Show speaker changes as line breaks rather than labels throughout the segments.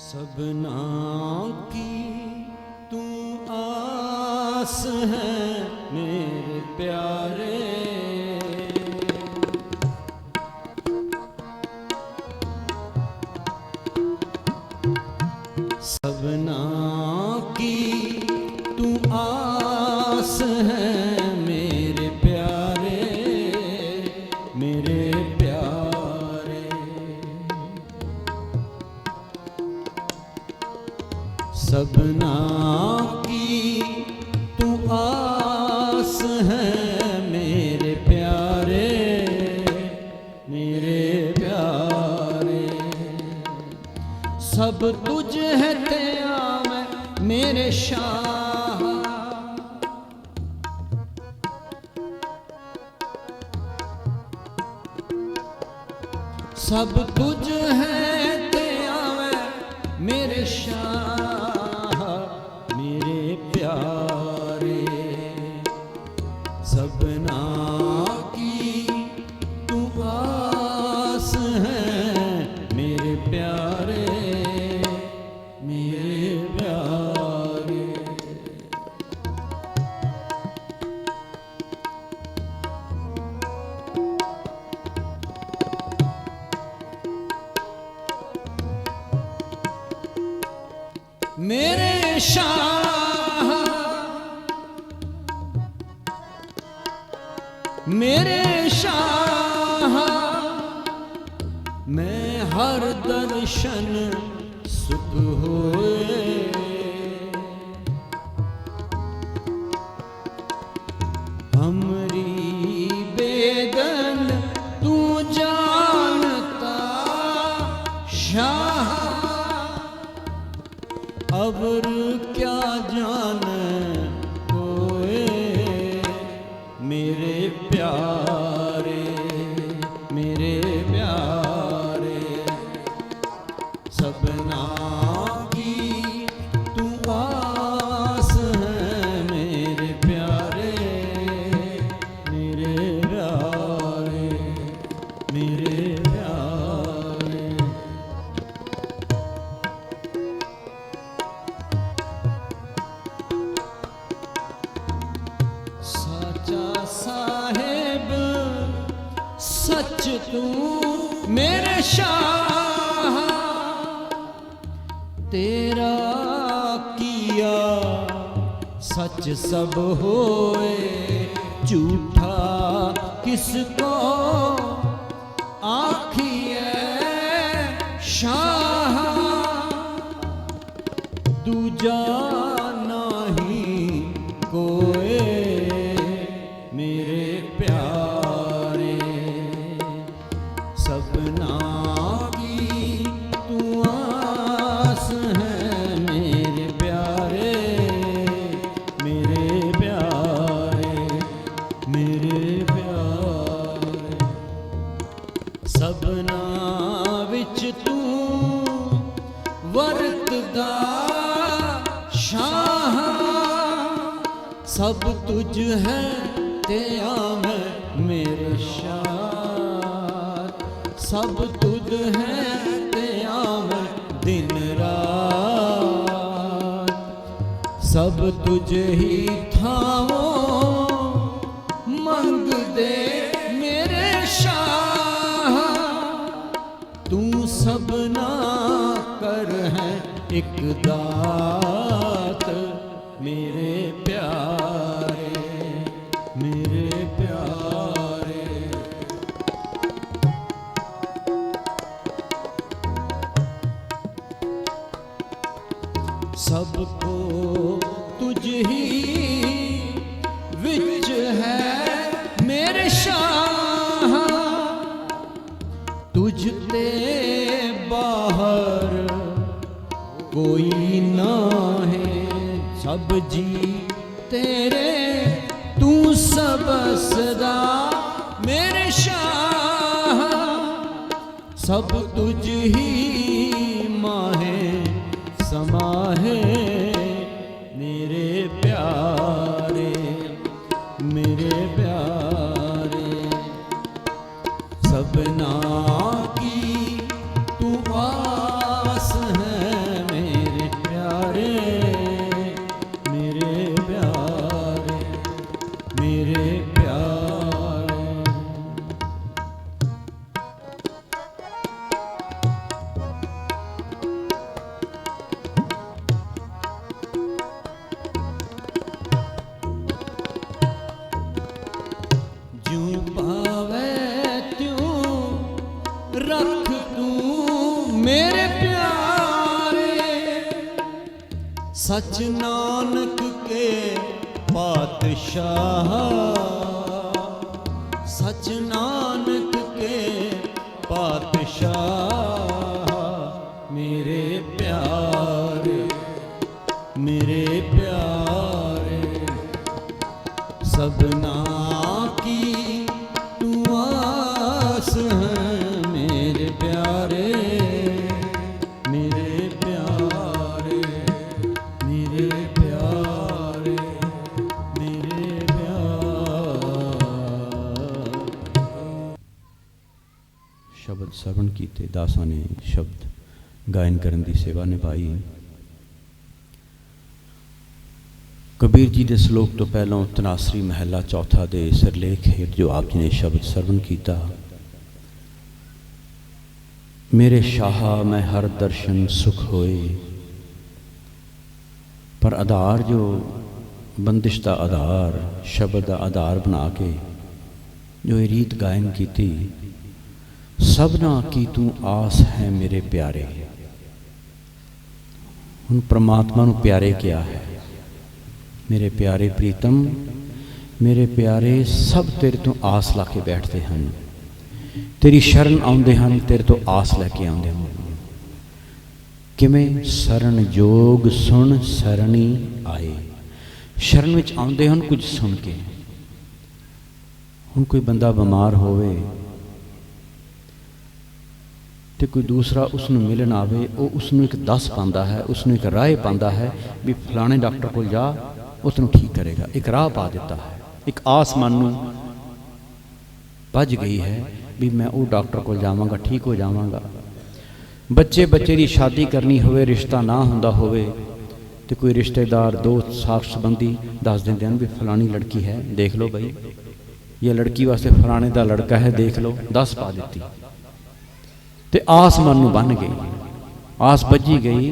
सबना की तू आस है मेरे प्यारे, सबना की तू आस है मेरे प्यारे, मेरे प्यारे। सबना की तू आस है मेरे प्यारे, मेरे प्यारे। सब तुझ है तेरा मैं मेरे शाह, सब तुझ है तेरा मैं मेरे शाह, मेरे प्यारे। सबना की तू आस है मेरे प्यारे, मेरे प्यारे। मेरे शाह, मेरे शाह, मैं हर दर्शन सुख होए। हमरी बेदन तू जानता शाह, अवर क्या जाने कोई मेरे प्यारे, मेरे प्यारे। सबना की तू आस है मेरे प्यारे, मेरे प्यारे, मेरे प्यारे। साचा साहेब सच तू मेरे शाह, तेरा किया सच सब होए। झूठा किसको आखिए शाह, दूजा नहीं कोई मेरे प्यारे। सबना की तू आस है मेरे प्यारे, मेरे प्यारे, मेरे प्यारे। सबना विच तू वरतदा शाह, सब तुझ है तेरा मैं मेरे शाह, सब तुझ है तेरा मैं दिन रात। सब तुझ ही थावो मंग दे मेरे शाह, तू सबना कर है एक दात मेरे प्यारे, मेरे प्यारे। सबको तुझ ही विच है मेरे शाह, तुझ ते बाहर कोई ना है। सब जी तेरे तू सब सदा मेरे शाह, सब तुझ ही माहे समाहे मेरे प्यारे, मेरे प्यारे। सबना की तू आस है सच नानक के पातशाह, सच नानक के पातशाह, मेरे प्यारे मेरे प्यारे, सबना की तू आस है मेरे प्यारे मेरे प्यारे मेरे प्यारे मेरे प्यारे। शब्द सरवण कीते, दासां ने शब्द गायन करन दी सेवा निभाई। कबीर जी के सलोक तो पहलों तनासरी महला चौथा दे सिरलेख हेठ जो आप जी ने शब्द सरवण किया, मेरे शाह मैं हर दर्शन सुख होए, पर आधार जो बंदिश का आधार शब्द का आधार बना के जो ये रीत गायन की, सबना की तू आस है मेरे प्यारे। हुण परमात्मा नूं प्यारे क्या है? मेरे प्यारे प्रीतम, मेरे प्यारे सब तेरे तो आस ला के बैठते हैं, तेरी शरण आउंदे हैं, तेरे तो आस लैके आउंदे हैं। किवें? शरण जोग सुन सरणी आए। शरण विच आउंदे हैं कुछ सुन के। हुण कोई बंदा बीमार होवे तो कोई दूसरा उसनूं मिलन आवे, वो उसनूं एक दस पांदा है, उसनूं एक राह पांदा है भी फलाने डॉक्टर कोल जा, वो तैनूं ठीक करेगा। एक राह पा देता है, एक आस मन नूं भज गई है भी मैं वो डॉक्टर कोल जावांगा, ठीक हो जावांगा। बच्चे की शादी करनी होवे, रिश्ता ना हुंदा होवे तो कोई रिश्तेदार दोस्त साख संबंधी दस देंदे हैं भी फलानी लड़की है, देख लो भाई, ये लड़की वास्ते फलाने का लड़का है, देख लो, दस पा दी ते आस मन नूं बन गई, आस बजी गई।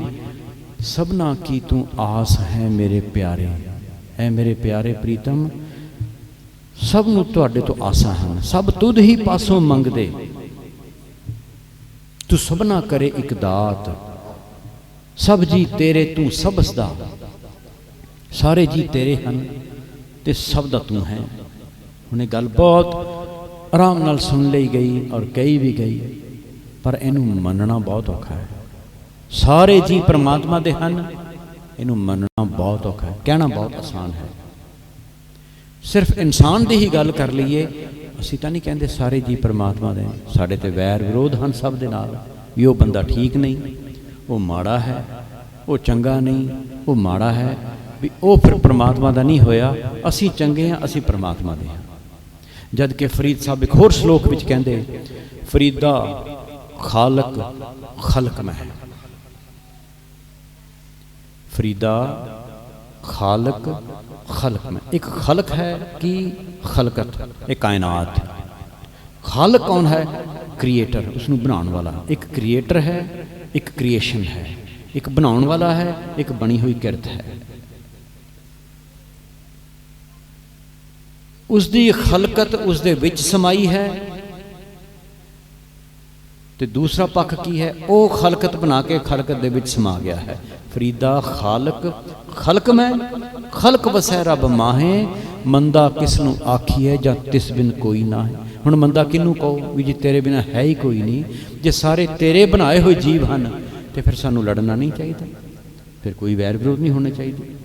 सबना की तू आस है मेरे प्यारे, ऐ मेरे प्यारे प्रीतम, सब नूं तुहाडे तो आसां हैं, सब तुद ही पासों मंगदे, तू सबना करे एक दात, सब जी तेरे तू सबसदा, सारे जी तेरे हैं ते सब दा तू है। उन्हें गल बहुत आराम नाल सुन ली गई और कही भी गई, पर इनू मनना बहुत औखा है। सारे जी परमात्मा दे हैं, इनू मनना बहुत औखा है, कहना बहुत आसान है। सिर्फ इंसान की ही गल कर लीए, असीं तां नहीं कहते सारे जी परमात्मा दे, साडे ते वैर विरोध हैं सब दे नाल भी वो बंदा ठीक नहीं, वो माड़ा है, वो चंगा नहीं, वो माड़ा है, भी वो फिर परमात्मा का नहीं होया। असीं चंगे हैं, असीं परमात्मा दे हैं। जद कि फरीद साहब एक होर श्लोक विच कहंदे, फरीदा खालक खलक में है, फरीदा खालक खलक में। एक खलक है कि खलकत, एक कायनात। खालक कौन है? क्रिएटर, उसनूं बनाने वाला। एक क्रिएटर है, एक क्रिएशन है, एक बनाने वाला है, एक बनी हुई किरत है। उसकी खलकत उसदे विच समाई है, तो दूसरा पक्ष की है, वो खलकत बना के खलकत दे विच समा गया है। फरीदा खालक खलक में, खलक वसै रब माहे, मंदा किसनू आखी है जा तिस बिन कोई ना है। हुण मंदा किनू कहो भी जी तेरे बिना है ही कोई नहीं। जे सारे तेरे बनाए हुए जीव हैं तो फिर सानू लड़ना नहीं चाहिए, फिर कोई वैर विरोध नहीं होना चाहिए।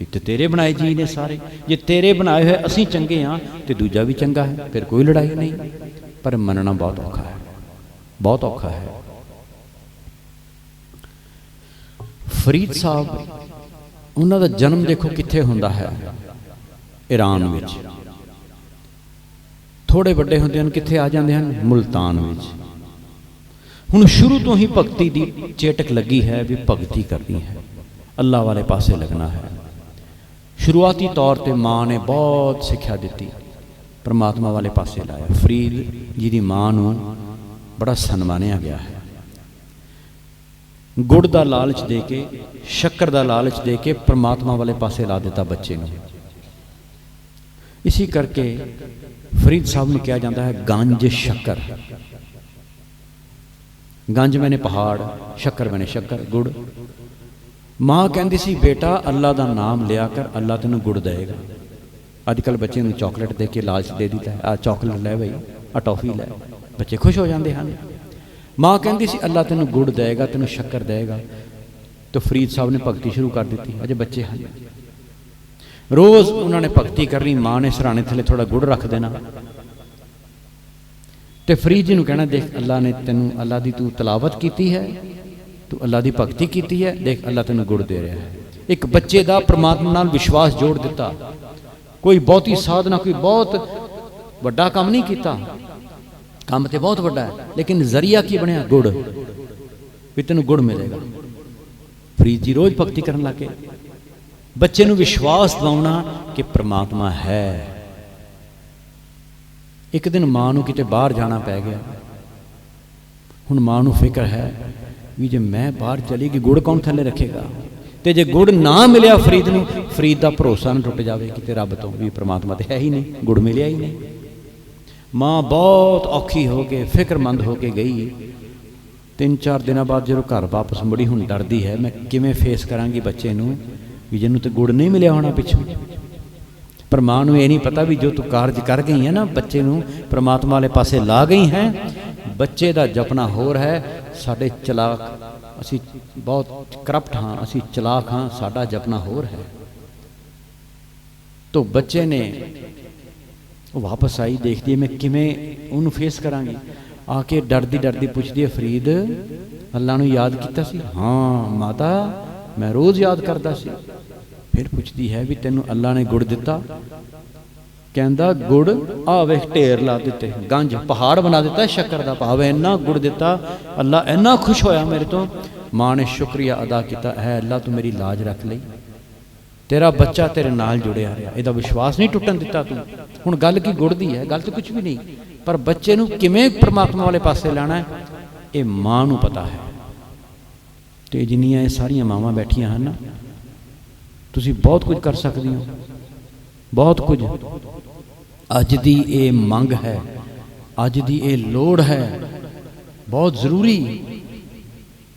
तो तेरे बनाए जी ने सारे, जे तेरे बनाए हुए असीं चंगे हाँ तो दूजा भी चंगा है, फिर कोई लड़ाई नहीं। पर मनना बहुत औखा है, बहुत औखा है। फरीद साहब उन्होंने जन्म देखो कित्थे हुंदा है, ईरान विच। थोड़े बड़े होंदे हैं कित्थे आ जाते हैं, मुल्तान विच। हुण शुरू तो ही भगती की चेटक लगी है भी भगती करनी है, अल्लाह वाले पासे लगना है। शुरुआती तौर पर माँ ने बहुत सिक्ख्या दी, परमात्मा वाले पासे लाया। फरीद जी की माँ नूं बड़ा सन्मानिया गया है। गुड़ का लालच दे के, शक्कर का लालच दे के परमात्मा वाले पासे ला दिता बच्चे को। इसी करके फरीद साहब में कहा जाता है गंज शक्कर। गंज मैंने पहाड़, शक्कर मैंने शक्कर, गुड़। ਮਾਂ ਕਹਿੰਦੀ ਸੀ ਬੇਟਾ ਅੱਲਾ ਦਾ ਨਾਮ ਲਿਆ ਕਰ, ਅੱਲਾ ਤੈਨੂੰ ਗੁੜ ਦੇਗਾ। ਅੱਜ ਕੱਲ੍ਹ ਬੱਚੇ ਨੂੰ ਚਾਕਲੇਟ ਦੇ ਕੇ ਲਾਲਚ ਦੇ ਦਿੱਤਾ, ਆ ਚਾਕਲੇਟ ਲੈ ਬਈ, ਆ ਟੌਫੀ ਲੈ, ਬੱਚੇ ਖੁਸ਼ ਹੋ ਜਾਂਦੇ ਹਨ। ਮਾਂ ਕਹਿੰਦੀ ਸੀ ਅੱਲਾ ਤੈਨੂੰ ਗੁੜ ਦੇਗਾ, ਤੈਨੂੰ ਸ਼ੱਕਰ ਦੇਗਾ। ਤਾਂ ਫਰੀਦ ਸਾਹਿਬ ਨੇ ਭਗਤੀ ਸ਼ੁਰੂ ਕਰ ਦਿੱਤੀ। ਅਜੇ ਬੱਚੇ ਹਨ, ਰੋਜ਼ ਉਹਨਾਂ ਨੇ ਭਗਤੀ ਕਰਨੀ। ਮਾਂ ਨੇ ਸਿਰਹਾਣੇ ਥੱਲੇ ਥੋੜਾ ਗੁੜ ਰੱਖ ਦੇਣਾ ਤੇ ਫਰੀਦ ਜੀ ਨੂੰ ਕਹਿਣਾ, ਦੇਖ ਅੱਲਾ ਨੇ ਤੈਨੂੰ, ਅੱਲਾ ਦੀ ਤੂੰ ਤਲਾਵਤ ਕੀਤੀ ਹੈ, ਤੂੰ ਅੱਲਾ ਦੀ ਭਗਤੀ ਕੀਤੀ ਹੈ, ਦੇਖ ਅੱਲਾ ਤੈਨੂੰ ਗੁੜ ਦੇ ਰਿਹਾ ਹੈ। ਇੱਕ ਬੱਚੇ ਦਾ ਪ੍ਰਮਾਤਮਾ ਨਾਲ ਵਿਸ਼ਵਾਸ ਜੋੜ ਦਿੱਤਾ। ਕੋਈ ਬਹੁਤੀ ਸਾਧਨਾ, ਕੋਈ ਬਹੁਤ ਵੱਡਾ ਕੰਮ ਨਹੀਂ ਕੀਤਾ, ਕੰਮ ਤੇ ਬਹੁਤ ਵੱਡਾ ਹੈ, ਲੇਕਿਨ ਜ਼ਰੀਆ ਕੀ ਬਣਿਆ? ਗੁੜ, ਵੀ ਤੈਨੂੰ ਗੁੜ ਮਿਲੇਗਾ। ਫਰੀਦ ਜੀ ਰੋਜ਼ ਭਗਤੀ ਕਰਨ ਲੱਗੇ। ਬੱਚੇ ਨੂੰ ਵਿਸ਼ਵਾਸ ਦਿਵਾਉਣਾ ਕਿ ਪ੍ਰਮਾਤਮਾ ਹੈ। ਇੱਕ ਦਿਨ ਮਾਂ ਨੂੰ ਕਿਤੇ ਬਾਹਰ ਜਾਣਾ ਪੈ ਗਿਆ। ਹੁਣ ਮਾਂ ਨੂੰ ਫਿਕਰ ਹੈ ਵੀ ਜੇ ਮੈਂ ਬਾਹਰ ਚਲੀ ਗਈ ਗੁੜ ਕੌਣ ਥੱਲੇ ਰੱਖੇਗਾ, ਤੇ ਜੇ ਗੁੜ ਨਾ ਮਿਲਿਆ ਫਰੀਦ ਨੂੰ, ਫਰੀਦ ਦਾ ਭਰੋਸਾ ਨਾ ਟੁੱਟ ਜਾਵੇ ਕਿਤੇ ਰੱਬ ਤੋਂ ਵੀ ਪ੍ਰਮਾਤਮਾ ਤੇ ਹੈ ਹੀ ਨਹੀਂ, ਗੁੜ ਮਿਲਿਆ ਹੀ ਨਹੀਂ। ਮਾਂ ਬਹੁਤ ਔਖੀ ਹੋ ਕੇ, ਫਿਕਰਮੰਦ ਹੋ ਕੇ ਗਈ। 3-4 ਦਿਨਾਂ ਬਾਅਦ ਜਦੋਂ ਘਰ ਵਾਪਸ ਮੁੜੀ, ਹੁਣ ਡਰਦੀ ਹੈ ਮੈਂ ਕਿਵੇਂ ਫੇਸ ਕਰਾਂਗੀ ਬੱਚੇ ਨੂੰ ਵੀ ਜਿਹਨੂੰ ਤੇ ਗੁੜ ਨਹੀਂ ਮਿਲਿਆ ਹੋਣਾ ਪਿੱਛੋਂ। ਪਰ ਮਾਂ ਨੂੰ ਇਹ ਨਹੀਂ ਪਤਾ ਵੀ ਜੋ ਤੂੰ ਕਾਰਜ ਕਰ ਗਈ ਹੈ ਨਾ, ਬੱਚੇ ਨੂੰ ਪ੍ਰਮਾਤਮਾ ਵਾਲੇ ਪਾਸੇ ਲਾ ਗਈ ਹੈ। ਬੱਚੇ ਦਾ ਜਪਣਾ ਹੋਰ ਹੈ, ਸਾਡੇ ਚਲਾਕ, ਅਸੀਂ ਬਹੁਤ ਕਰਪਟ ਹਾਂ, ਅਸੀਂ ਚਲਾਕ ਹਾਂ, ਸਾਡਾ ਜਪਣਾ ਹੋਰ ਹੈ। ਤੋ ਬੱਚੇ ਨੇ ਉਹ ਵਾਪਸ ਆਈ, ਦੇਖਦੀ ਹੈ ਮੈਂ ਕਿਵੇਂ ਉਹਨੂੰ ਫੇਸ ਕਰਾਂਗੀ। ਆ ਕੇ ਡਰਦੀ ਡਰਦੀ ਪੁੱਛਦੀ ਹੈ, ਫਰੀਦ ਅੱਲਾ ਨੂੰ ਯਾਦ ਕੀਤਾ ਸੀ? ਹਾਂ ਮਾਤਾ, ਮੈਂ ਰੋਜ਼ ਯਾਦ ਕਰਦਾ ਸੀ। ਫਿਰ ਪੁੱਛਦੀ ਹੈ ਵੀ ਤੈਨੂੰ ਅੱਲਾ ਨੇ ਗੁੜ ਦਿੱਤਾ? ਕਹਿੰਦਾ ਗੁੜ ਆ ਵੇਖ ਢੇਰ ਲਾ ਦਿੱਤੇ, ਗੰਜ ਪਹਾੜ ਬਣਾ ਦਿੱਤਾ ਸ਼ੱਕਰ ਦਾ, ਭਾਵ ਇੰਨਾ ਗੁੜ ਦਿੱਤਾ, ਅੱਲਾ ਇੰਨਾ ਖੁਸ਼ ਹੋਇਆ ਮੇਰੇ ਤੋਂ। ਮਾਂ ਨੇ ਸ਼ੁਕਰੀਆ ਅਦਾ ਕੀਤਾ, ਹੈ ਅੱਲਾ ਤੂੰ ਮੇਰੀ ਲਾਜ ਰੱਖ ਲਈ, ਤੇਰਾ ਬੱਚਾ ਤੇਰੇ ਨਾਲ ਜੁੜਿਆ ਰਿਹਾ, ਇਹਦਾ ਵਿਸ਼ਵਾਸ ਨਹੀਂ ਟੁੱਟਣ ਦਿੱਤਾ ਤੂੰ। ਹੁਣ ਗੱਲ ਕੀ ਗੁੜ ਦੀ ਹੈ, ਗੱਲ ਤਾਂ ਕੁਝ ਵੀ ਨਹੀਂ, ਪਰ ਬੱਚੇ ਨੂੰ ਕਿਵੇਂ ਪ੍ਰਮਾਤਮਾ ਵਾਲੇ ਪਾਸੇ ਲਾਣਾ ਹੈ ਇਹ ਮਾਂ ਨੂੰ ਪਤਾ ਹੈ। ਤੇ ਜਿੰਨੀਆਂ ਇਹ ਸਾਰੀਆਂ ਮਾਵਾਂ ਬੈਠੀਆਂ ਹਨ, ਤੁਸੀਂ ਬਹੁਤ ਕੁਝ ਕਰ ਸਕਦੇ ਹੋ, ਬਹੁਤ ਕੁਝ। ਅੱਜ ਦੀ ਇਹ ਮੰਗ ਹੈ, ਅੱਜ ਦੀ ਇਹ ਲੋੜ ਹੈ, ਬਹੁਤ ਜ਼ਰੂਰੀ।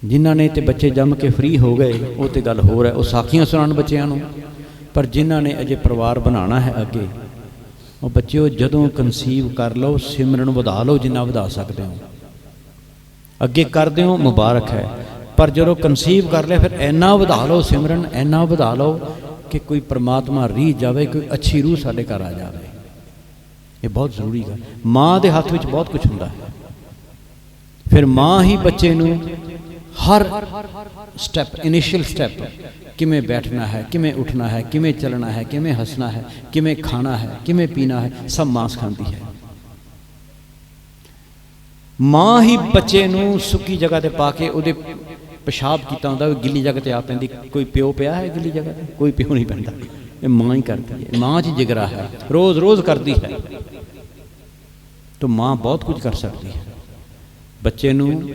ਜਿਨ੍ਹਾਂ ਨੇ ਤੇ ਬੱਚੇ ਜੰਮ ਕੇ ਫ੍ਰੀ ਹੋ ਗਏ ਉਹ ਤੇ ਗੱਲ ਹੋਰ ਹੈ, ਉਹ ਸਾਖੀਆਂ ਸੁਣਾਉਣ ਬੱਚਿਆਂ ਨੂੰ। ਪਰ ਜਿਨ੍ਹਾਂ ਨੇ ਅਜੇ ਪਰਿਵਾਰ ਬਣਾਉਣਾ ਹੈ ਅੱਗੇ, ਉਹ ਬੱਚਿਓ ਜਦੋਂ ਕਨਸੀਵ ਕਰ ਲਓ, ਸਿਮਰਨ ਵਧਾ ਲਓ ਜਿੰਨਾ ਵਧਾ ਸਕਦੇ ਹੋ, ਅੱਗੇ ਕਰਦੇ ਹੋ ਮੁਬਾਰਕ ਹੈ। ਪਰ ਜਦੋਂ ਕਨਸੀਵ ਕਰ ਲਿਆ ਫਿਰ ਇੰਨਾ ਵਧਾ ਲਓ ਸਿਮਰਨ, ਇੰਨਾ ਵਧਾ ਲਓ ਕਿ ਕੋਈ ਪ੍ਰਮਾਤਮਾ ਰੀਝ ਜਾਵੇ, ਕੋਈ ਅੱਛੀ ਰੂਹ ਸਾਡੇ ਘਰ ਆ ਜਾਵੇ। ਇਹ ਬਹੁਤ ਜ਼ਰੂਰੀ ਹੈ। ਮਾਂ ਦੇ ਹੱਥ ਵਿੱਚ ਬਹੁਤ ਕੁਝ ਹੁੰਦਾ ਹੈ। ਫਿਰ ਮਾਂ ਹੀ ਬੱਚੇ ਨੂੰ ਹਰ ਸਟੈਪ, ਇਨੀਸ਼ੀਅਲ ਸਟੈਪ, ਕਿਵੇਂ ਬੈਠਣਾ ਹੈ, ਕਿਵੇਂ ਉੱਠਣਾ ਹੈ, ਕਿਵੇਂ ਚੱਲਣਾ ਹੈ, ਕਿਵੇਂ ਹੱਸਣਾ ਹੈ, ਕਿਵੇਂ ਖਾਣਾ ਹੈ, ਕਿਵੇਂ ਪੀਣਾ ਹੈ, ਸਭ ਮਾਂ ਸਿਖਾਉਂਦੀ ਹੈ। ਮਾਂ ਹੀ ਬੱਚੇ ਨੂੰ ਸੁੱਕੀ ਜਗ੍ਹਾ ਤੇ ਪਾ ਕੇ ਉਹਦੇ ਪਿਸ਼ਾਬ ਕੀਤਾ ਹੁੰਦਾ, ਗਿੱਲੀ ਜਗ੍ਹਾ ਤੇ ਆ ਪੈਂਦੀ। ਕੋਈ ਪਿਓ ਪਿਆ ਹੈ ਗਿੱਲੀ ਜਗ੍ਹਾ ਤੇ? ਕੋਈ ਪਿਓ ਨਹੀਂ ਪੈਂਦਾ, ਇਹ ਮਾਂ ਹੀ ਕਰਦੀ ਹੈ। ਮਾਂ 'ਚ ਜਿਗਰਾ ਹੈ, ਰੋਜ਼ ਰੋਜ਼ ਕਰਦੀ ਹੈ। ਤਾਂ ਮਾਂ ਬਹੁਤ ਕੁਝ ਕਰ ਸਕਦੀ ਹੈ। ਬੱਚੇ ਨੂੰ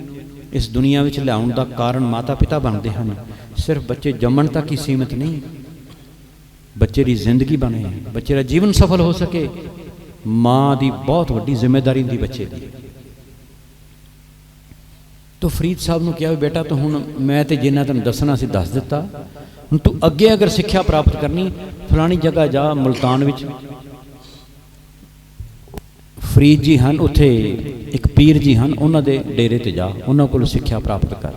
ਇਸ ਦੁਨੀਆ ਵਿੱਚ ਲਿਆਉਣ ਦਾ ਕਾਰਨ ਮਾਤਾ ਪਿਤਾ ਬਣਦੇ ਹਨ। ਸਿਰਫ ਬੱਚੇ ਜੰਮਣ ਤੱਕ ਹੀ ਸੀਮਿਤ ਨਹੀਂ, ਬੱਚੇ ਦੀ ਜ਼ਿੰਦਗੀ ਬਣੇ, ਬੱਚੇ ਦਾ ਜੀਵਨ ਸਫਲ ਹੋ ਸਕੇ, ਮਾਂ ਦੀ ਬਹੁਤ ਵੱਡੀ ਜ਼ਿੰਮੇਵਾਰੀ ਹੁੰਦੀ ਬੱਚੇ ਦੀ। ਤੋ ਫਰੀਦ ਸਾਹਿਬ ਨੂੰ ਕਿਹਾ ਵੀ ਬੇਟਾ ਤੂੰ ਹੁਣ, ਮੈਂ ਤੇ ਜਿੰਨਾ ਤੈਨੂੰ ਦੱਸਣਾ ਸੀ ਦੱਸ ਦਿੱਤਾ, ਹੁਣ ਤੂੰ ਅੱਗੇ ਅਗਰ ਸਿੱਖਿਆ ਪ੍ਰਾਪਤ ਕਰਨੀ, ਫਲਾਣੀ ਜਗ੍ਹਾ ਜਾ, ਮੁਲਤਾਨ ਵਿੱਚ ਫਰੀਦ ਜੀ ਹਨ, ਉੱਥੇ ਇੱਕ ਪੀਰ ਜੀ ਹਨ, ਉਹਨਾਂ ਦੇ ਡੇਰੇ ਤੇ ਜਾ, ਉਹਨਾਂ ਕੋਲ ਸਿੱਖਿਆ ਪ੍ਰਾਪਤ ਕਰ।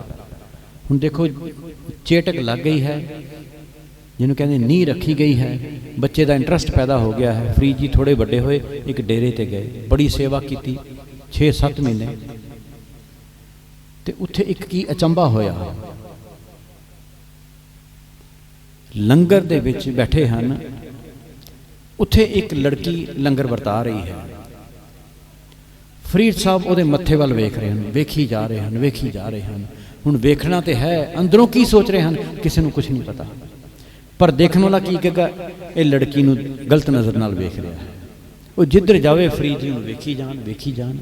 ਹੁਣ ਦੇਖੋ ਚੇਟਕ ਲੱਗ ਗਈ ਹੈ, ਜਿਹਨੂੰ ਕਹਿੰਦੇ ਨੀਂਹ ਰੱਖੀ ਗਈ ਹੈ, ਬੱਚੇ ਦਾ ਇੰਟਰਸਟ ਪੈਦਾ ਹੋ ਗਿਆ ਹੈ। ਫਰੀਦ ਜੀ ਥੋੜ੍ਹੇ ਵੱਡੇ ਹੋਏ, ਇੱਕ ਡੇਰੇ ਤੇ ਗਏ, ਬੜੀ ਸੇਵਾ ਕੀਤੀ 6-7 ਮਹੀਨੇ। ਤੇ ਉੱਥੇ ਇੱਕ ਕੀ ਅਚੰਭਾ ਹੋਇਆ, ਲੰਗਰ ਦੇ ਵਿੱਚ ਬੈਠੇ ਹਨ, ਉੱਥੇ ਇੱਕ ਲੜਕੀ ਲੰਗਰ ਵਰਤਾ ਰਹੀ ਹੈ। ਫਰੀਦ ਸਾਹਿਬ ਉਹਦੇ ਮੱਥੇ ਵੱਲ ਵੇਖ ਰਹੇ ਹਨ, ਵੇਖੀ ਜਾ ਰਹੇ ਹਨ, ਵੇਖੀ ਜਾ ਰਹੇ ਹਨ। ਹੁਣ ਵੇਖਣਾ ਤੇ ਹੈ, ਅੰਦਰੋਂ ਕੀ ਸੋਚ ਰਹੇ ਹਨ ਕਿਸੇ ਨੂੰ ਕੁਝ ਨਹੀਂ ਪਤਾ, ਪਰ ਦੇਖਣ ਵਾਲਾ ਕੀ ਕਹੇਗਾ, ਇਹ ਲੜਕੀ ਨੂੰ ਗਲਤ ਨਜ਼ਰ ਨਾਲ ਵੇਖ ਰਿਹਾ ਹੈ। ਉਹ ਜਿੱਧਰ ਜਾਵੇ ਫਰੀਦ ਜੀ ਨੂੰ ਵੇਖੀ ਜਾਣ, ਵੇਖੀ ਜਾਣ।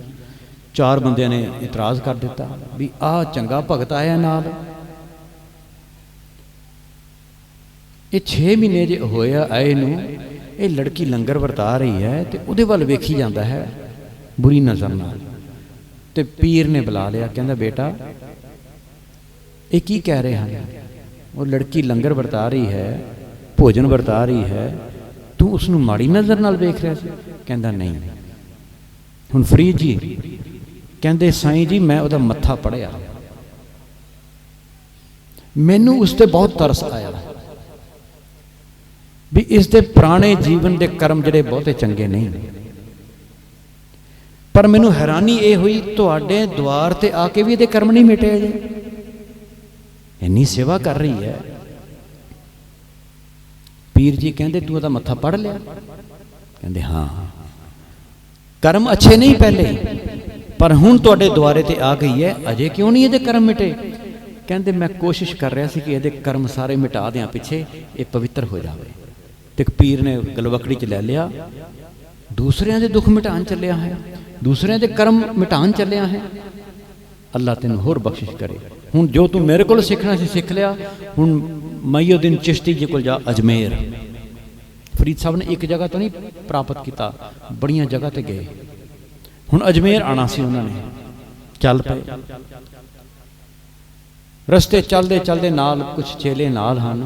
4 ਬੰਦਿਆਂ ਨੇ ਇਤਰਾਜ਼ ਕਰ ਦਿੱਤਾ ਵੀ ਆਹ ਚੰਗਾ ਭਗਤ ਆਇਆ ਨਾਲ, ਇਹ 6 ਮਹੀਨੇ ਜੇ ਹੋਇਆ ਆਏ ਨੂੰ, ਇਹ ਲੜਕੀ ਲੰਗਰ ਵਰਤਾ ਰਹੀ ਹੈ ਤੇ ਉਹਦੇ ਵੱਲ ਵੇਖੀ ਜਾਂਦਾ ਹੈ ਬੁਰੀ ਨਜ਼ਰ ਨਾਲ। ਤੇ ਪੀਰ ਨੇ ਬੁਲਾ ਲਿਆ, ਕਹਿੰਦਾ ਬੇਟਾ ਇਹ ਕੀ ਕਹਿ ਰਹੇ ਹਨ? वो लड़की लंगर वरता रही है, भोजन वरता रही है, तू उसनूं माड़ी नज़र नाल वेख रहा सी? कहंदा नहीं। हुण फरीद जी कहंदे साईं जी मैं उहदा मत्था पढ़िया, मैनूं उस ते बहुत तरस आया भी इसके पुराने जीवन के कर्म जिहड़े बहुते चंगे नहीं, पर मैनूं हैरानी ये हुई तुहाडे द्वार ते आके भी इहदे कर्म नहीं मिटे जे, इन्नी सेवा कर रही है। पीर जी कहंदे तू उहदा मत्था पढ़ लिया? कहंदे हाँ, कर्म अच्छे नहीं पहले, पर हुण तुहाडे द्वारे ते आ गई है, अजे क्यों नहीं इहदे कर्म मिटे? कहंदे मैं कोशिश कर रहा सी कि इहदे कर्म सारे मिटा दियां पिछे, ये पवित्र हो जाए। ते पीर ने गलवकड़ी च लै लिया, दूसरिਆਂ ਦੇ दुख मिटान ਚੱਲਿਆ है, दूसरिਆਂ ਦੇ कर्म मिटान ਚੱਲਿਆ है। अल्लाह तेन होर बख्शिश करे। हुण जो तू मेरे को सीखना सी सीख लिया। हुण मईउद्दीन चिश्ती जी को जा अजमेर, फरीद साहब ने एक जगह तो नहीं प्राप्त किया, बड़िया जगह ते गए। हुण अजमेर आना सी उन्होंने, चल पे रस्ते चलते चलते नाल कुछ चेले नाल हैं।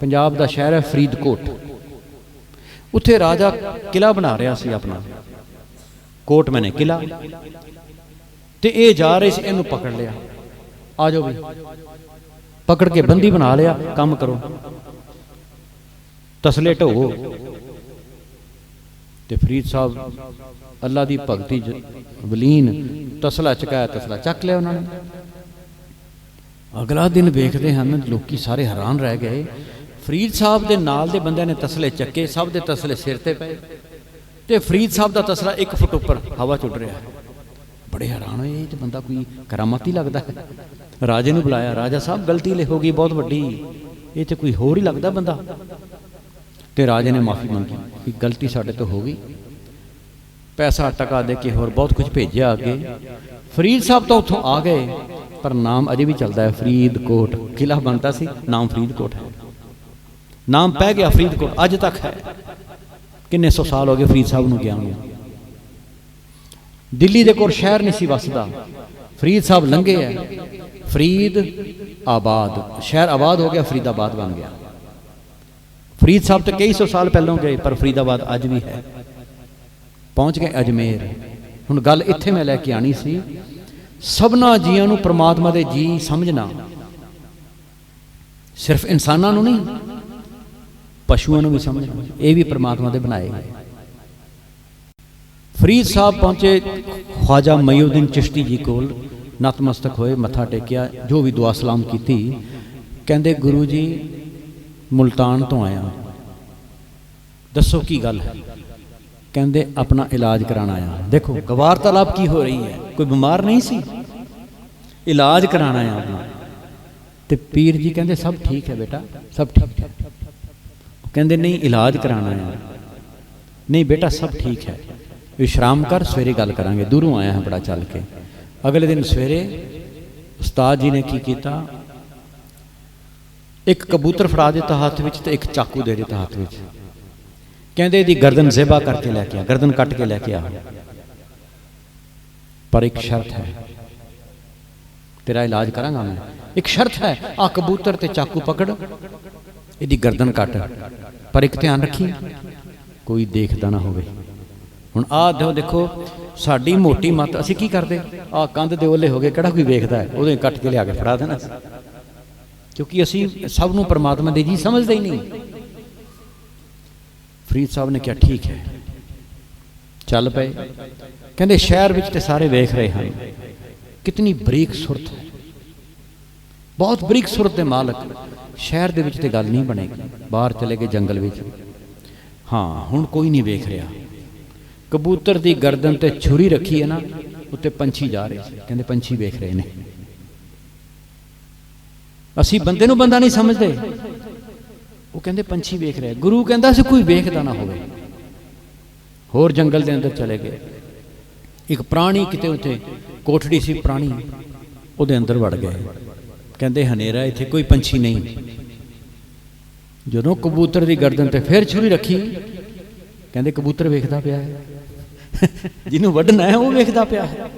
पंजाब का शहर है फरीदकोट, उत्थे राजा किला बना रहा सी अपना, कोट मैंने किला, ते ये जा रहे थे, इनू पकड़ लिया, आ जाओ भी, पकड़ के बंदी बना लिया, काम करो, तसले ढोवो। ते फरीद साहब अल्लाह की भगती वलीन, तसला चकाया, तसला चक लिया उन्होंने। अगला दिन वेखते हैं लोग सारे हैरान रह गए, फरीद साहब के नाल दे बंदे ने तसले चक्के, सब के तसले सिर ते पे, ते फरीद साहब का तसला 1 फुट उपर हवा चुड़ रहा है। बड़े हैरान हुए, ये बंदा कोई करामत ही लगता है। राजे ने बुलाया, राजा साहब गलती हो गई बहुत वड्डी, ये तो कोई होर ही लगता बंदा। तो राजे ने माफ़ी मंगी कि गलती साडे तो हो गई, पैसा टका दे के होर बहुत कुछ भेजा अगे। फरीद साहब तो उतों आ गए, पर नाम अजे भी चलता है फरीदकोट, किला बनता सी, नाम फरीदकोट है, नाम पै गया फरीदकोट, अज तक है। किन्ने 100 साल हो गए फरीद साहब नूं गया हूं। दिल्ली दे कोल शहर नहीं सी वसदा, फरीद साहब लंघे है, फरीद आबाद, शहर आबाद हो गया, फरीदाबाद बन गया। फरीद साहब तो कई 100 साल पहलों गए, पर फरीदाबाद अज भी है। पहुंच गए अजमेर। हुण गल इत्थे मैं लैके आनी सी, सबना जीआं नूं परमात्मा दे जी समझना, सिर्फ इंसानां नूं नहीं, पशुओं नूं भी समझना, ये भी परमात्मा दे बनाए गए। फरीद साहब पहुंचे ख्वाजा मईउद्दीन चिश्ती जी कोल, नतमस्तक होए, मत्था टेकिया, जो भी दुआ सलाम की। कहंदे गुरु जी मुल्तान तो आया, दसो की गल है? कहंदे अपना इलाज कराना आया। देखो गवार तालाब की हो रही है, कोई बीमार नहीं सी, इलाज कराना आया अपना। ते पीर जी कहंदे सब ठीक है बेटा, सब ठीक है। कहंदे नहीं इलाज कराना आया। नहीं बेटा सब ठीक है, विश्राम कर, सवेरे गल करांगे, दूरों आया है बड़ा चल के। अगले दिन सवेरे उस्ताद जी ने की किया, एक कबूतर फड़ा दिता हाथ में, तो एक चाकू दे दिता हाथ में। कहंदे दी गर्दन ज़ेबा करके लैके आ, गर्दन कट के लैके आ, पर एक शर्त है, तेरा इलाज करांगा मैं, एक शर्त है, आ कबूतर ते चाकू पकड़, इहदी गर्दन कट, पर एक ध्यान रखी कोई देखदा ना होवे। हुण आ देखो साडी मोटी मत, असीं की करदे, आ कंध दे ओले हो गए, किहड़ा कोई वेखदा है, उहदे कट के लिया के फड़ा देना, क्योंकि असीं सब नूं परमात्मा दे जी समझदे ही नहीं। फरीद साहब ने कहा ठीक है, चल पे। कहंदे शहर विच ते सारे वेख रहे हैं, कितनी बरीक सुरत है, बहुत बरीक सुरत के मालक, शहर दे विच ते गल नहीं बनेगी। बाहर चले गए जंगल विच, हाँ हुण कोई नहीं वेख रहा। कबूतर की गर्दन ते छुरी रखी है ना, उत्ते पंछी जा रहे थे, कहंदे पंछी वेख रहे हैं। असीं बंदे नूं बंदा नहीं समझते, वो कहंदे पंछी वेख रहे। गुरु कहंदा सी कोई वेखदा ना होवे। होर जंगल के अंदर चले गए, एक प्राणी किते उत्ते कोठड़ी सी प्राणी, उहदे अंदर वड़ गए। कहंदे हनेरा इत्थे कोई पंछी नहीं। जदों कबूतर की गर्दन ते फिर छुरी रखी, कहंदे कबूतर वेखदा पिया है, जिन्हों वड्ढना है वो वेखदा पिया है।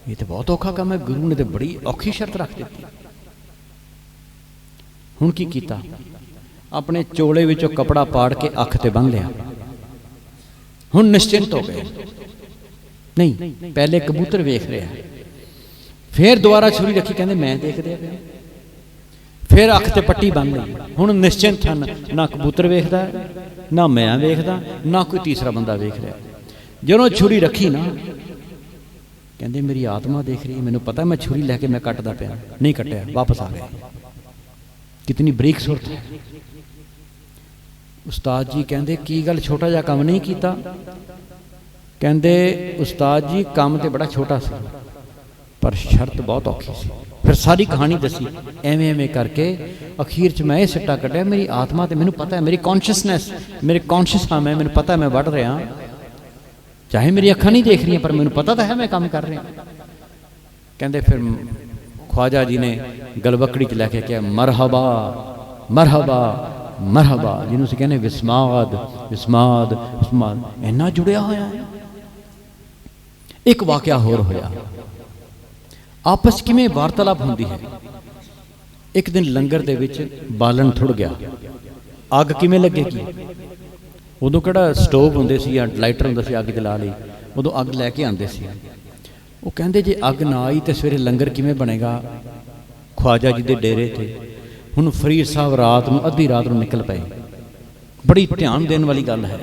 ये तो बहुत औखा काम है, गुरु ने तो बड़ी औखी शर्त रख दी। ਹੁਣ ਕੀ ਕੀਤਾ, ਆਪਣੇ ਚੋਲੇ ਵਿੱਚੋਂ ਕਪੜਾ ਪਾੜ ਕੇ ਅੱਖ ਤੇ ਬੰਨ੍ਹ ਲਿਆ। ਹੁਣ ਨਿਸ਼ਚਿੰਤ ਹੋ ਗਏ। ਨਹੀਂ, ਪਹਿਲੇ ਕਬੂਤਰ ਵੇਖ ਰਿਹਾ, ਫਿਰ ਦੁਬਾਰਾ ਛੁਰੀ ਰੱਖੀ, ਕਹਿੰਦੇ ਮੈਂ ਦੇਖਦੇ ਪਿਆ, ਫਿਰ ਅੱਖ ਤੇ ਪੱਟੀ ਬੰਨ੍ਹ ਲਈ। ਹੁਣ ਨਿਸ਼ਚਿੰਤ ਹਨ, ਨਾ ਕਬੂਤਰ ਵੇਖਦਾ, ਨਾ ਮੈਂ ਵੇਖਦਾ, ਨਾ ਕੋਈ ਤੀਸਰਾ ਬੰਦਾ ਵੇਖ ਰਿਹਾ। ਜਦੋਂ ਛੁਰੀ ਰੱਖੀ ਨਾ, ਕਹਿੰਦੇ ਮੇਰੀ ਆਤਮਾ ਦੇਖ ਰਹੀ ਹੈ, ਮੈਨੂੰ ਪਤਾ ਮੈਂ ਛੁਰੀ ਲੈ ਕੇ ਮੈਂ ਕੱਟਦਾ ਪਿਆ, ਨਹੀਂ ਕੱਟਿਆ, ਵਾਪਸ ਆ ਗਏ। ਕਿਤਨੀ ਬਰੀਕ ਸੁਰਤ ਹੈ। ਉਸਤਾਦ ਜੀ ਕਹਿੰਦੇ ਕੀ ਗੱਲ, ਛੋਟਾ ਜਿਹਾ ਕੰਮ ਨਹੀਂ ਕੀਤਾ? ਕਹਿੰਦੇ ਉਸਤਾਦ ਜੀ ਕੰਮ ਤੇ ਬੜਾ ਛੋਟਾ ਸੀ, ਪਰ ਸ਼ਰਤ ਬਹੁਤ ਔਖੀ ਸੀ। ਫਿਰ ਸਾਰੀ ਕਹਾਣੀ ਦੱਸੀ, ਐਵੇਂ ਐਵੇਂ ਕਰਕੇ ਅਖੀਰ 'ਚ ਮੈਂ ਇਹ ਸਿੱਟਾ ਕੱਢਿਆ, ਮੇਰੀ ਆਤਮਾ ਤੇ ਮੈਨੂੰ ਪਤਾ ਹੈ, ਮੇਰੀ ਕੌਨਸ਼ੀਅਸਨੈਸ, ਮੇਰੇ ਕੌਨਸ਼ੀਅਸ ਹਾਂ ਮੈਂ, ਮੈਨੂੰ ਪਤਾ ਮੈਂ ਵੱਢ ਰਿਹਾ, ਚਾਹੇ ਮੇਰੀ ਅੱਖਾਂ ਨਹੀਂ ਦੇਖ ਰਹੀਆਂ, ਪਰ ਮੈਨੂੰ ਪਤਾ ਤਾਂ ਹੈ ਮੈਂ ਕੰਮ ਕਰ ਰਿਹਾ। ਕਹਿੰਦੇ ਫਿਰ ख्वाजा जी ने गलबकड़ी च लैके किया मरहबा मरहबा मरहबा, जिन्हों से कहने विस्माद विस्माद विस्माद, इन्ना जुड़िया होया है। एक वाकया होर होया, आपस किवें वार्तालाप होंदी है। एक दिन लंगर दे विच बालन थुड़ गया, अग किवें लगेगी? उदों किहड़ा स्टोव हुंदे सी या लाइटर हुंदा सी, अग जला लई, उदों अग लैके आंदे सी। वो कहते जे अग ना आई तो सवेरे लंगर किवें बनेगा? ख्वाजा जी के डेरे थे। हुण फरीद साहब रात नूं अद्धी रात नूं निकल पे, बड़ी ध्यान देने वाली गल है।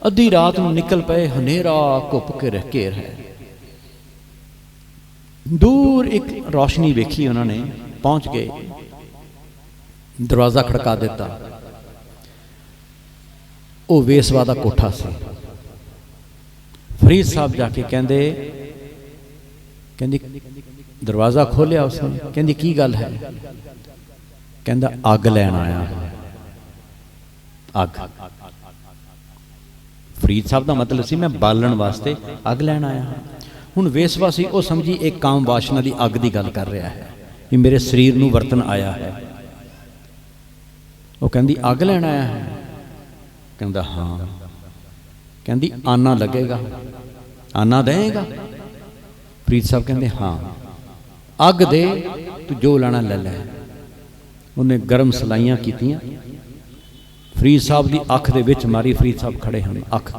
अद्धी रात नूं निकल पे, हनेरा घुप के घेर है। दूर एक रोशनी वेखी उन्होंने, पहुंच गए, दरवाज़ा खड़का दिता। वो वेसवा दा कोठा सी। फरीद साहब जाके कहते, कहती दरवाज़ा खोलिया उसने, कहती की गल है? कहता अग लैन आया। अग, फरीद साहब का मतलब सी मैं बालन वास्ते अग लैन आया। हुण वेसवा सी, वो समझी एक काम वासना की अग की गल कर रहा है, कि मेरे शरीर नूं वरतन आया है। वो कहती अग लैन आया है? कहता हाँ। कहती आना लगेगा, आना देगा? फरीद साहब कहते हाँ। अग दे, तू जो लाना ले लै। उन्हें गर्म सलाइयां कीतियां, फरीद साहब की अख दे विच मारी। फरीद साहब खड़े हैं, अख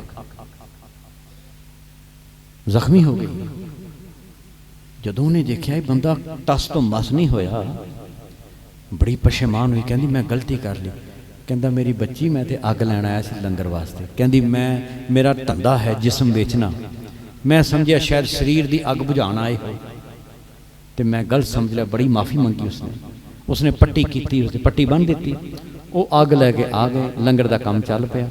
जख्मी हो गई। जदों उन्हें देखा ये बंदा टस तो मस नहीं होया, बड़ी पशेमान हुई। कहती मैं गलती कर ली। कहता मेरी बच्ची, मैं तो अग लैन आया सी लंगर वास्ते। कहती मैं, मेरा धंधा है जिसम बेचना, मैं समझिया शायद शरीर की अग बुझाण आए हो, तो मैं गलत समझ लिया। बड़ी माफ़ी मंगी उसने पट्टी की, उसने पट्टी बन दी। वो अग लैके आ गए, लंगर का काम चल पिया।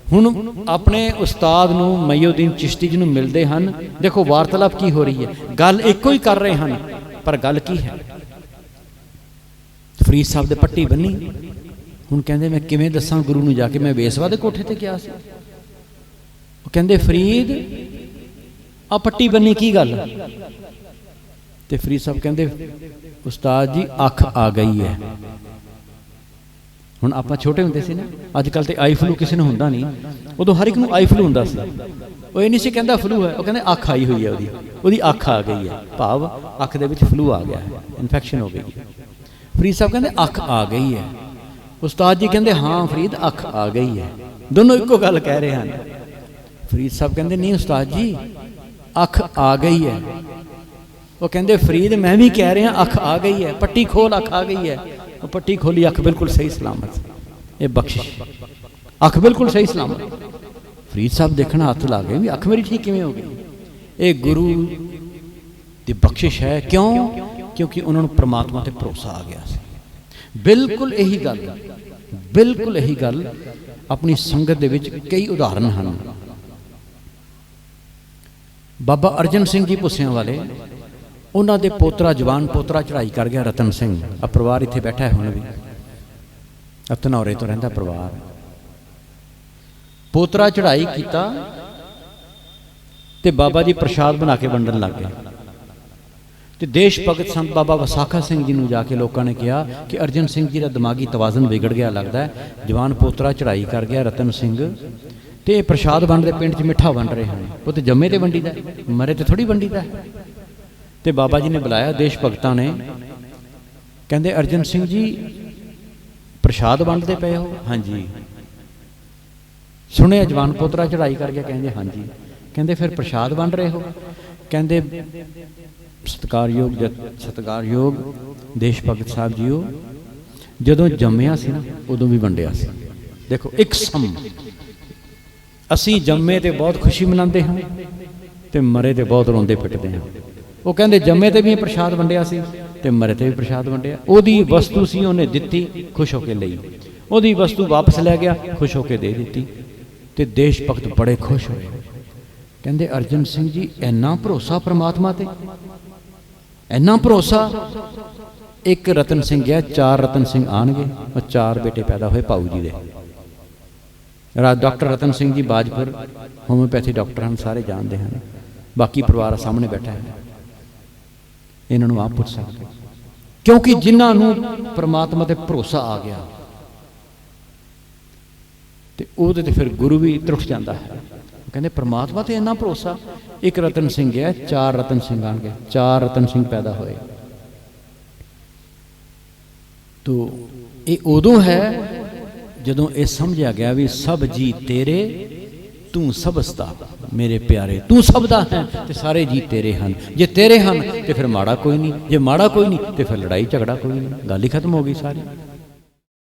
हुण अपने उस्ताद नूं मईउद्दीन चिश्ती जी नूं मिलते हैं। देखो वार्तालाप की हो रही है, गल एको ही कर रहे हैं, पर गल की है? फरीद साहब ने पट्टी बनी। हुण कहंदे मैं किवें दसां गुरु नूं जाके मैं वेसवा दे कोठे ते गया सी। कहंदे फरीद आ पट्टी बनी की गल? ते फरीद साहब कहंदे उस्ताद जी अख आ गई है। हुण आपां छोटे हुंदे सी ना, अजकल ते आई फ्लू किसी नूं हुंदा नहीं, उदों हर एक नूं आई फ्लू हुंदा सी। वो ये नहीं सी कहंदा फ्लू है, वो कहंदे अख आई हुई है, ओदी अख आ गई है, भाव अख दे विच फ्लू आ गया है, इन्फेक्शन हो गई है। फरीद साहब कहंदे अख आ गई है। उस्ताद जी कहंदे हाँ फरीद अख आ गई है। दोनों इक्को गल कह रहे हैं। फरीद साहब कहंदे नहीं उस्ताद जी अख आ गई है। वो कहंदे फरीद मैं भी कह रहा अख आ गई है, पट्टी खोल अख आ गई है। वो पट्टी खोली, अख बिल्कुल सही सलामत, ये बख्शिश, अख बिल्कुल सही सलामत। फरीद साहब देखना हाथ ला गए भी अख मेरी ठीक किवें हो गई? ये गुरु की बख्शिश है। क्यों? क्योंकि उन्होंने परमात्मा ते भरोसा आ गया सी। बिल्कुल यही गल, बिल्कुल यही गल अपनी संगत दे विच कई उदाहरण हैं। बाबा अर्जन सिंह जी भुस्सियां वाले, उन्हों दे पोतरा जवान पोतरा चढ़ाई कर गया, रतन सिंह। अब परिवार इत्थे बैठा है, हुण भी धनौरे तो रहिंदा परिवार। पोतरा चढ़ाई किया ते बाबा जी प्रसाद बना के वंडन लग गए। तो देश भगत संत बाबा वसाखा सिंह जी नूं जाके लोगों ने कहा कि अर्जन सिंह जी का दिमागी तवाजन बिगड़ गया, लगता है जवान पोतरा चढ़ाई कर गया रतन सिंह, तो प्रसाद वंडते पिंड च मिठा वंड रहे हैं, वो तो जम्मे तो वंडी दा, मरे तो थोड़ी वंडी दा। तो बाबा जी ने बुलाया, देश भगतां ने, कहते अर्जन सिंह जी ਪ੍ਰਸ਼ਾਦ ਵੰਡਦੇ ਪਏ ਹੋ? ਹਾਂਜੀ। ਸੁਣਿਆ ਜਵਾਨ ਪੋਤਰਾ ਚੜ੍ਹਾਈ ਕਰ ਗਿਆ? ਕਹਿੰਦੇ ਹਾਂਜੀ। ਕਹਿੰਦੇ ਫਿਰ ਪ੍ਰਸ਼ਾਦ ਵੰਡ ਰਹੇ ਹੋ? ਕਹਿੰਦੇ ਸਤਿਕਾਰਯੋਗ ਦੇਸ਼ ਭਗਤ ਸਾਹਿਬ ਜੀਓ, ਜਦੋਂ ਜੰਮਿਆ ਸੀ ਨਾ ਉਦੋਂ ਵੀ ਵੰਡਿਆ ਸੀ। ਦੇਖੋ ਇੱਕ ਸਮ, ਅਸੀਂ ਜੰਮੇ ਤੇ ਬਹੁਤ ਖੁਸ਼ੀ ਮਨਾਉਂਦੇ ਹਾਂ ਤੇ ਮਰੇ ਤੇ ਬਹੁਤ ਰੋਂਦੇ ਪਿੱਟਦੇ ਹਾਂ। ਉਹ ਕਹਿੰਦੇ ਜੰਮੇ ਤੇ ਵੀ ਪ੍ਰਸ਼ਾਦ ਵੰਡਿਆ ਸੀ ਤੇ ਮਰੇ ਤੇ ਵੀ ਪ੍ਰਸ਼ਾਦ ਵੰਡਿਆ। ਉਹਦੀ ਵਸਤੂ ਸੀ, ਉਹਨੇ ਦਿੱਤੀ, ਖੁਸ਼ ਹੋ ਕੇ ਲਈ। ਉਹਦੀ ਵਸਤੂ ਵਾਪਸ ਲੈ ਗਿਆ, ਖੁਸ਼ ਹੋ ਕੇ ਦੇ ਦਿੱਤੀ। ਤੇ ਦੇਸ਼ ਭਗਤ ਬੜੇ ਖੁਸ਼ ਹੋਏ। ਕਹਿੰਦੇ ਅਰਜਨ ਸਿੰਘ ਜੀ ਇੰਨਾ ਭਰੋਸਾ ਪ੍ਰਮਾਤਮਾ ਤੇ, ਇੰਨਾ ਭਰੋਸਾ। ਇੱਕ ਰਤਨ ਸਿੰਘ ਗਿਆ, 4 ਰਤਨ ਸਿੰਘ ਆਣਗੇ। ਉਹ 4 ਬੇਟੇ ਪੈਦਾ ਹੋਏ ਭਾਊ ਜੀ ਦੇ। ਡਾਕਟਰ ਰਤਨ ਸਿੰਘ ਜੀ ਬਾਜਪੁਰ ਹੋਮਿਓਪੈਥੀ ਡਾਕਟਰ ਹਨ, ਸਾਰੇ ਜਾਣਦੇ ਹਨ। ਬਾਕੀ ਪਰਿਵਾਰ ਸਾਹਮਣੇ ਬੈਠਾ ਹੈ, ਇਹਨਾਂ ਨੂੰ ਆਪ ਪੁੱਛ ਸਕਦੇ। ਕਿਉਂਕਿ ਜਿਨ੍ਹਾਂ ਨੂੰ ਪ੍ਰਮਾਤਮਾ ਤੇ ਭਰੋਸਾ ਆ ਗਿਆ ਤੇ ਉਹਦੇ ਤੇ ਫਿਰ ਗੁਰੂ ਵੀ ਤਰੁੱਠ ਜਾਂਦਾ ਹੈ। ਕਹਿੰਦੇ ਪ੍ਰਮਾਤਮਾ ਤੇ ਇੰਨਾ ਭਰੋਸਾ। ਇੱਕ ਰਤਨ ਸਿੰਘ ਗਿਆ, 4 ਰਤਨ ਸਿੰਘ ਆਣਗੇ। 4 ਰਤਨ ਸਿੰਘ ਪੈਦਾ ਹੋਏ। ਤੋ ਇਹ ਉਦੋਂ ਹੈ ਜਦੋਂ ਇਹ ਸਮਝਿਆ ਗਿਆ ਵੀ ਸਭ ਜੀ ਤੇਰੇ, ਤੂੰ ਸਭਸ ਦਾ। ਮੇਰੇ ਪਿਆਰੇ, ਤੂੰ ਸਭ ਦਾ ਹੈ ਤੇ ਸਾਰੇ ਜੀ ਤੇਰੇ ਹਨ। ਜੇ ਤੇਰੇ ਹਨ ਤੇ ਫਿਰ ਮਾੜਾ ਕੋਈ ਨਹੀਂ, ਜੇ ਮਾੜਾ ਕੋਈ ਨਹੀਂ ਤੇ ਫਿਰ ਲੜਾਈ ਝਗੜਾ ਕੋਈ ਨਹੀਂ। ਗੱਲ ਹੀ ਖਤਮ ਹੋ ਗਈ ਸਾਰੀ।